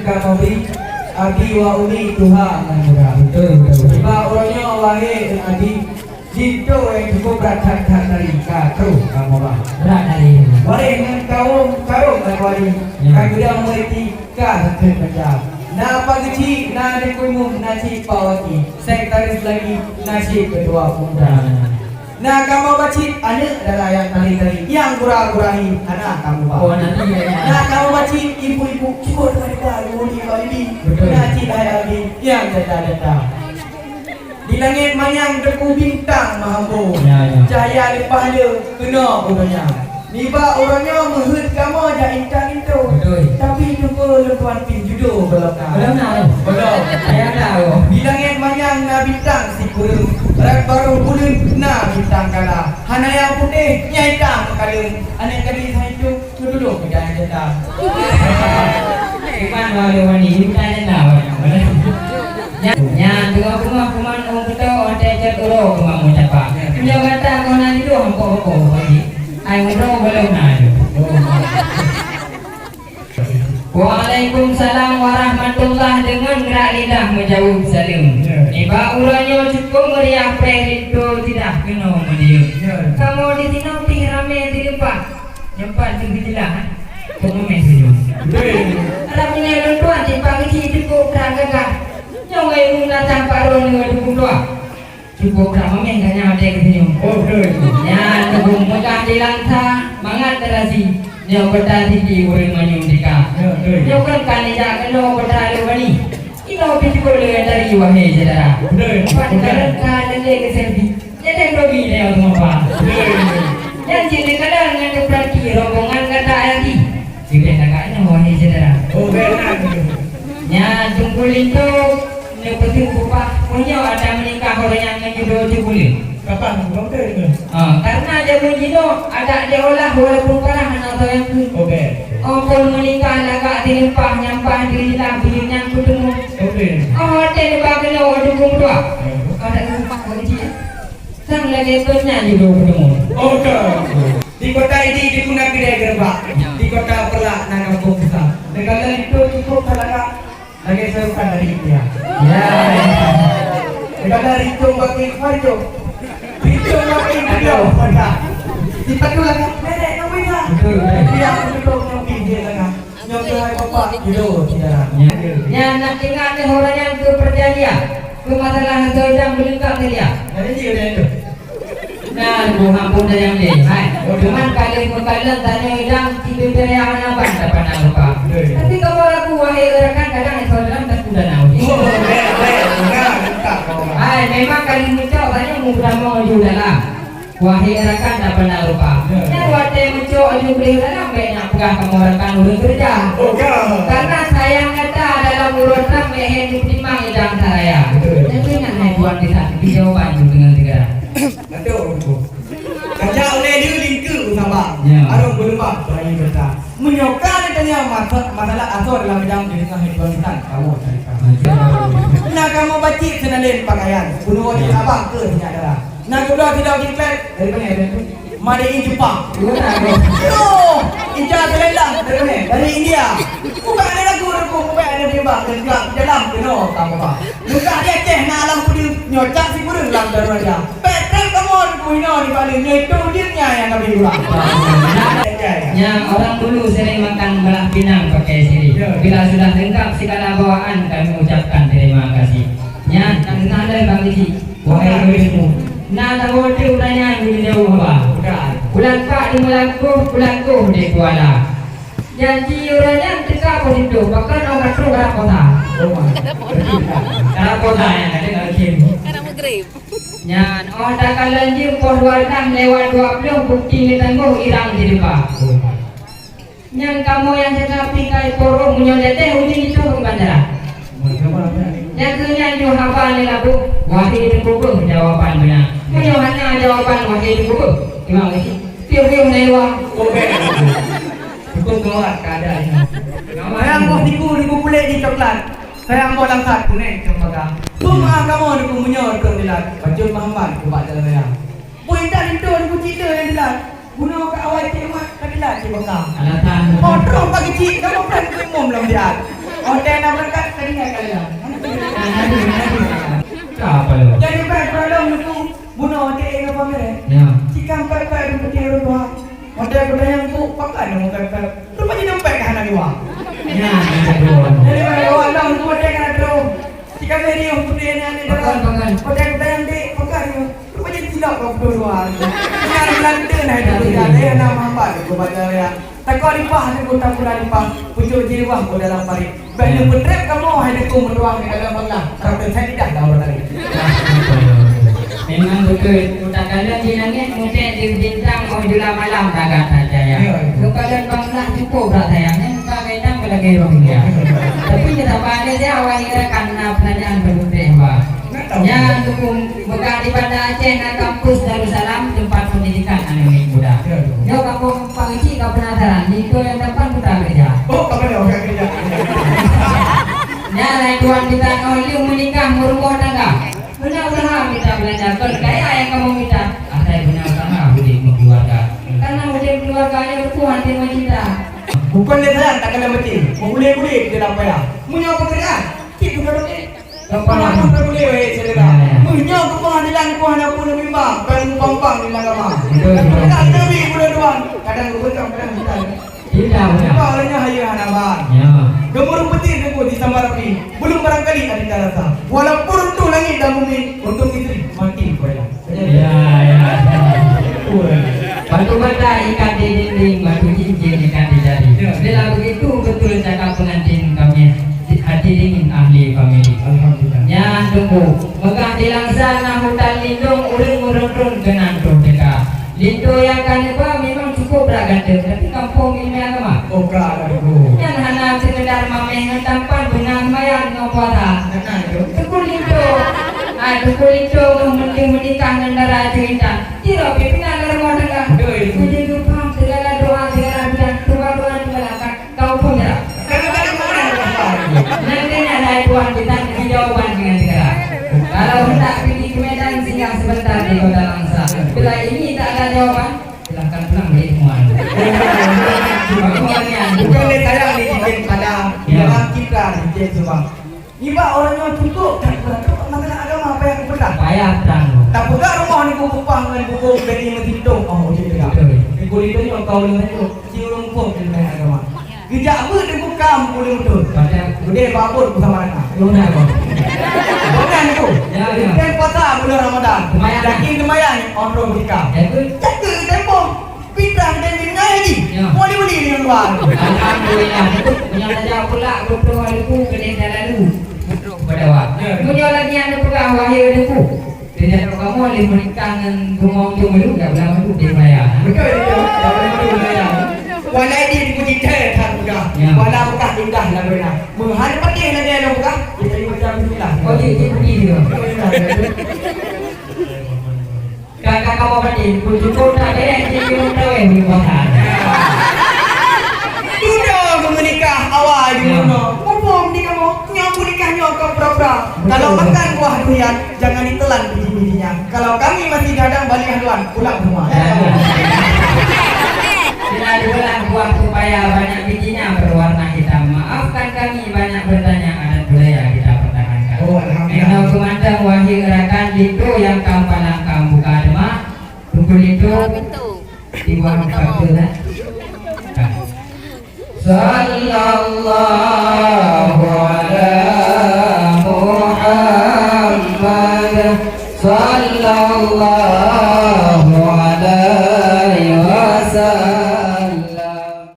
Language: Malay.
kamu beri Abi wa umi Tuhan yang murah. Betul, betul. Sebab orangnya wahai Abi Jinto yang cukup berat dari kau kamu bah. Berat hari ini. Wari dengan kaum dan wari. Kau dia mengerti kah macam. Na pagi na de kumu nasi pawati. Sekretaris lagi nasi ketua pemuda. Na kamu baca anak adalah yang tali yang kurang-kurangi anak kamu bah. Oh nanti ya. Na kamu baca ibu-ibu kibur mereka ibu-ibu Betul. nasi lagi yang jada-jada. Di langit manyang deku bintang mahambo. Ya, ya. Cahaya lepas dia kena orangnya. Niba orangnya menghut kamu aja intan itu. Betul. Tapi juga lepuan pin judo belakang. Belum tahu. Belum. Saya tahu. Di langit manyang na bintang si kurung. Rak baru bulan na bintang kala. Hana yang putih nyai tang kalung. Anak kali saya itu duduk ke jalan jatah. Iman walau wani kita tahu. Nya dua kuman orang kita orang teacher uro kuman mencapai. Dia kata kau nanti tu hampa lagi. Ayo uro belum nanti. Waalaikumsalam warahmatullahi dengan gerak lidah menjawab salam. Iba uranya cukup meriah itu tidak kena mendiam. Kamu di sini pi rame di tempat. Tempat tu jelas. Kamu mesej. Alam ni tuan di pagi cukup beragak. Yang ayun datang paron dengan dukung doa. Cukup ramai mengenai ada kesini. Oh, betul. Ya, dukung megah di langsa, mangat terasi. Yang bertadi di orang manyung dika. Yang kan ija kena bertadi wani. Ino pitiko le dari wahai saudara. Padahal kan le ke selfie. Jadi robi le orang apa. Yang jadi kadang dengan berarti rombongan kata lagi. Jika tak wahai saudara. Oh, benar. Ya, tunggu itu. Yang penting upah punya ada menikah orang yang menjudo jebulin. Kapan? Okey. Karena dia menjudo ada dia olah walaupun kalah atau yang tu. Okey. Kalau menikah lagak dilempah nyampah dihilang pilih yang ketemu. Okey. Ada di bagian awak dukung dua. Ada upah kerja. Sang lagi punya judo ketemu. Okey. Di kota ini digunakan kedai gerbak. Di kota Pelak Nangapung besar. Negara itu cukup talaga. Lagi serukan dari India. Ya. Negara itu bagi Farjo. Itu bagi India. Di patulah kan? Nenek namanya. Betul. Dia betul nyampi dia tengah. Nyampi hai bapak. Judo tidak. Ya nak ingat ni orang yang tu perjanjian. Tu masalah sedang melengkap dia. Jadi dia itu. Nah, bukan pun dah yang ni. Hai. Cuman kali mengkalang tanya hidang tidur dari mana dapat apa. Tapi kalau aku wahai rekan kadang itu dalam tak sudah nahu. Oh, enggak. Hai, memang kali muncul tanya mudah mau juga lah. Wahai rekan dapat apa. Dan wahai muncul juga beli dalam banyak pegah kamu rekan urut kerja. Karena sayang kata dalam urut ram mehen ditimang hidang saya. Jadi nak naik buat di sana jawaban dengan tiga. Betul. Kerja oleh dia lingku sama. Ya. Arung berubah bagi kita. Menyokong tanya masalah asal dalam bidang di tengah hidup kita. Kamu cerita. Nah kamu baca senalin pakaian. Bunuh di abang ke tidak ada. Nah sudah tidak diklat dari mana itu? Made in Jepang. Yo, India Thailand dari mana? Dari India. Bukan ada lagu bukan ada timbang dan dalam kena kamu pak. Bukan dia ceh nak alam pudi nyocak si burung dalam daraja. Petrol kamu punya di paling itu dia yang kami ulang. Yang orang dulu sering makan belah pinang pakai siri. Bila sudah lengkap segala bawaan kami ucapkan terima kasih. Yang tengah ada bang Diki. Wahai muridmu. Nah tak boleh uranya di jauh apa? Bulan Pak di bulanku di Kuala. Janji uranya teka pun itu. Bahkan orang tu orang kota. Orang kota yang ada kalau kiri. Karena maghrib. Nyan, dah kalau jim pun warna lewat 20 bukti ni tangguh irang jadi pak. Nyan kamu yang cakap pikai porong menyolete uji itu banjara. Yang kenyang jo hafal ni labu wahai di buku jawapan benar. Punya hanya jawapan wahai di buku. Terima kasih. Tiup-tiup lewa. Okey. Cukup keluar keadaannya. Saya mau diku kulit di coklat. Saya mau langsat kuning cemaka. Cuma kamu diku menyor ke dilat. Baju Muhammad ke baca saya. Poin tak itu diku cerita yang dilat. Guna ke awal temat ke dilat di bekam. Alatan. Potong pagi cik kamu pernah umum dalam dia. Hotel nak berangkat tadi nak kalian. Apa lo? Jadi baik kalau itu bunuh hotel yang apa mereka? Ya. Jika empat itu hotel dua. Hotel kita yang tu pakai nama kata. Rupanya dompet ke anak dua. Ya. Jadi kalau ada untuk hotel kan ada. Jika beri untuk dia ni ada. Hotel kita yang di pakai. Rupanya tidak kau berdua. Yang London ada dia nama apa? Kau baca ya. Tak kau lipah ni kau tak pernah lipah. Pujuk jiwa kau dalam parit. Bagi petrep kamu ada kau menuang di dalam bangla. Tapi saya tidak tahu tadi. Memang betul. Utak kalian di langit mungkin di bintang mau jual malam agak saja ya. Kalau kalian bangla cukup berat sayangnya kita bintang lagi rohingya. Tapi kita pada dia awal karena penanyaan berbuntut bah. Ya dukung bekas di Banda Aceh dan kampus Darussalam tempat pendidikan anak muda. Yo kamu pangci kau penasaran itu yang depan kita kerja. Oh, kamu dah orang kerja. Ya lain tuan kita kau menikah berumah tangga. Punya usaha kita belajar berkaya yang kamu minta. Saya punya usaha boleh keluarga. Karena boleh keluarganya bertuhan dengan kita. Bukan dia sayang tak kena betul. Boleh dia tak payah. Punya pekerjaan. Kita duduk ni. Kepala apa boleh weh saudara. Punya ke pengadilan ku hanya pun bimbang, kan pang di agama. Tak nabi boleh doang. Kadang ku betul kadang tidak. Tidak. Apa orangnya hayu hanaban. Ya. Gemuruh petir ke di sambar api. Belum barangkali ada rasa. Walaupun untuk langit dan bumi, untuk istri mati payah. Ya. Batu bata ikat di dinding, batu cincin ikat di jari. Bila begitu betul cakap pengantin kami. Hati dingin ahli famili. Alhamdulillah. Ya tunggu. Megah di langsana hutan lindung urung-urung dengan deka. Lindo yang kaneba memang cukup beragam, tapi kampung ilmu agama. Oka ada itu. Yang hanya sekedar mameh tampan benar mayat ngopara. Tukul lindo. Tukul lindo menikah dengan darah cerita. Tiro pimpinan rumah tangga. Jadi lupa segala doa segala bidan doa di belakang. Kau pun ya. Nanti ada tuan kita jawaban dengan segera. Kalau hendak pergi ke Medan singgah sebentar di Kota Langsa. Bila ini tak ada jawaban, silakan pulang balik semua. Bukan dia sayang ni cincin pada orang kita cincin semua. Iba orangnya cukup tak berat masalah agama apa yang berat. Payah terang. Tak pegang rumah ni kupang dengan buku beri mentintung. Oh dia tak. Kulit ni kau dengan tu cium pun dengan agama. Tidak apa dia bukam kulit betul. Gede babur bersama anak. Luna kau. Bukan tu. Ya. Dan puasa bulan Ramadan. Daging kemayan orang nikah. Jaga tempoh. Pindah dan minyak lagi. Boleh beli di luar. Alhamdulillah. Punya saja pula betul hariku kena lalu. Pada waktu. Punya lagi ada pegang wahyu deku. Dia nak kamu boleh menikah dengan rumah tu dulu dah lama tu dia bayar. Betul itu. Dah betul bayar. Walau dia dipuji kan bukan. Walau bukan indah lah benar. Menghadap dia lagi ada bukan. Jadi macam itulah. Oh dia pergi dia. Kakak kamu pergi. Cukup tak ada yang jadi tahu yang dibuat. Sudah menikah awal di mana? Mumpung ni kamu nyampu nikahnya kau pura-pura. Kalau makan buah durian jangan ditelan biji-bijinya. Kalau kami masih gadang balik haluan pulang semua. Bila diulang buah supaya banyak bijinya berwarna hitam. Maafkan kami banyak bertanya adat budaya kita pertahankan. Oh alhamdulillah. Engkau kumandang wahyu gerakan itu yang kampalang kamu buka demak. Tunggu itu di bawah faktur. Sallallahu ala Muhammad sallallahu